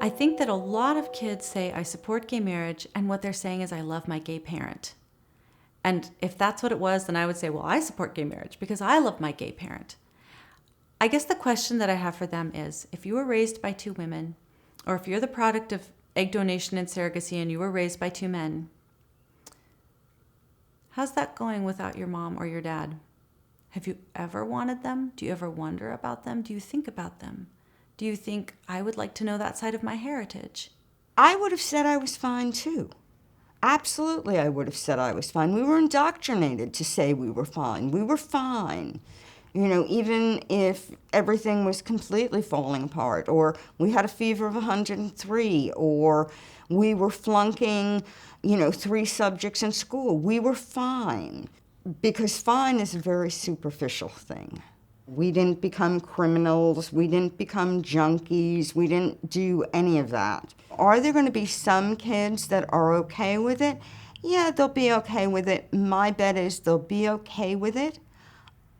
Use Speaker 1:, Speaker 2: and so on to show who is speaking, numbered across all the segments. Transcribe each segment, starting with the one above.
Speaker 1: I think that a lot of kids say, I support gay marriage, and what they're saying is, I love my gay parent. And if that's what it was, then I would say, well, I support gay marriage because I love my gay parent. I guess the question that I have for them is, if you were raised by two women, or if you're the product of egg donation and surrogacy and you were raised by two men, how's that going without your mom or your dad? Have you ever wanted them? Do you ever wonder about them? Do you think about them? Do you think, I would like to know that side of my heritage?
Speaker 2: I would have said I was fine too. Absolutely, I would have said I was fine. We were indoctrinated to say we were fine. We were fine. You know, even if everything was completely falling apart, or we had a fever of 103, or we were flunking, 3 subjects in school, we were fine. Because fine is a very superficial thing. We didn't become criminals, we didn't become junkies, we didn't do any of that. Are there going to be some kids that are okay with it? Yeah, they'll be okay with it. My bet is they'll be okay with it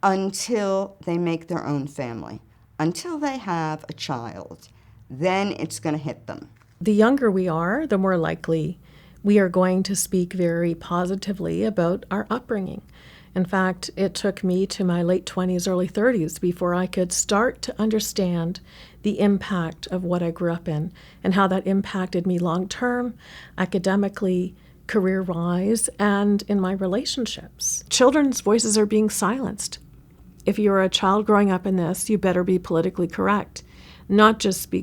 Speaker 2: until they make their own family, until they have a child. Then it's going to hit them.
Speaker 3: The younger we are, the more likely we are going to speak very positively about our upbringing. In fact, it took me to my late 20s, early 30s before I could start to understand the impact of what I grew up in and how that impacted me long-term, academically, career-wise, and in my relationships. Children's voices are being silenced. If you're a child growing up in this, you better be politically correct, not just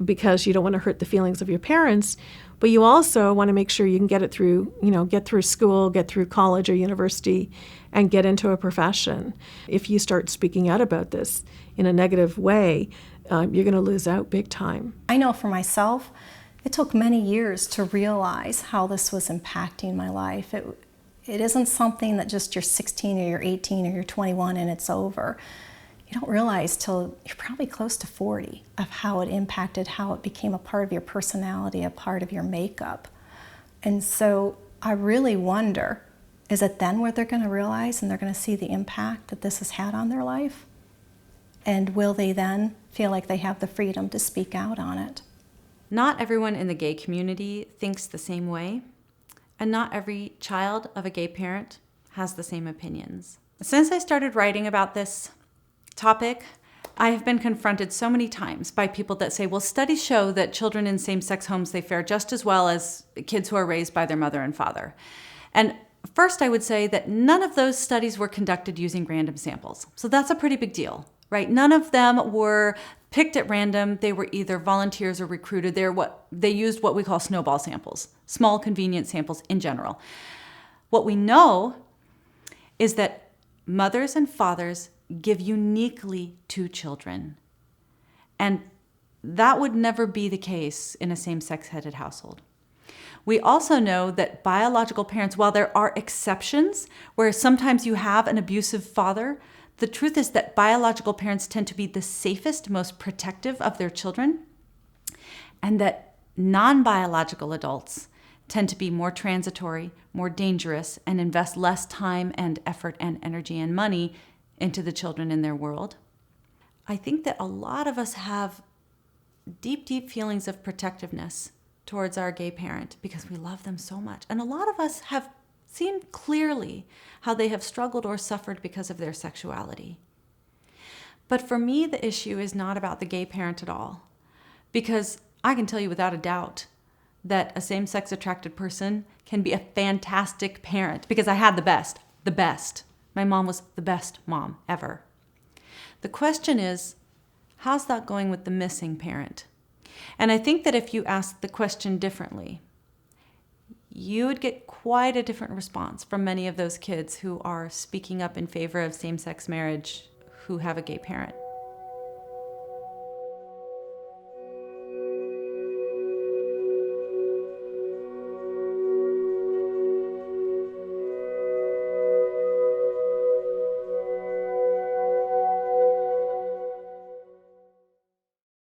Speaker 3: because you don't want to hurt the feelings of your parents, but you also want to make sure you can get it through, get through school, get through college or university, and get into a profession. If you start speaking out about this in a negative way, you're going to lose out big time.
Speaker 4: I know for myself, it took many years to realize how this was impacting my life. It isn't something that just you're 16 or you're 18 or you're 21 and it's over. You don't realize till you're probably close to 40 of how it impacted, how it became a part of your personality, a part of your makeup. And so I really wonder, is it then where they're going to realize and they're going to see the impact that this has had on their life? And will they then feel like they have the freedom to speak out on it?
Speaker 1: Not everyone in the gay community thinks the same way, and not every child of a gay parent has the same opinions. Since I started writing about this topic, I have been confronted so many times by people that say, well, studies show that children in same-sex homes, they fare just as well as kids who are raised by their mother and father. And first, I would say that none of those studies were conducted using random samples. So that's a pretty big deal, right? None of them were picked at random. They were either volunteers or recruited. They used what we call snowball samples, small convenient samples in general. What we know is that mothers and fathers give uniquely to children. And that would never be the case in a same-sex headed household. We also know that biological parents, while there are exceptions where sometimes you have an abusive father, the truth is that biological parents tend to be the safest, most protective of their children, and that non-biological adults tend to be more transitory, more dangerous, and invest less time and effort and energy and money into the children in their world. I think that a lot of us have deep, deep feelings of protectiveness towards our gay parent because we love them so much. And a lot of us have seen clearly how they have struggled or suffered because of their sexuality. But for me, the issue is not about the gay parent at all, because I can tell you without a doubt that a same-sex attracted person can be a fantastic parent, because I had the best. My mom was the best mom ever. The question is, how's that going with the missing parent? And I think that if you ask the question differently, you would get quite a different response from many of those kids who are speaking up in favor of same-sex marriage who have a gay parent.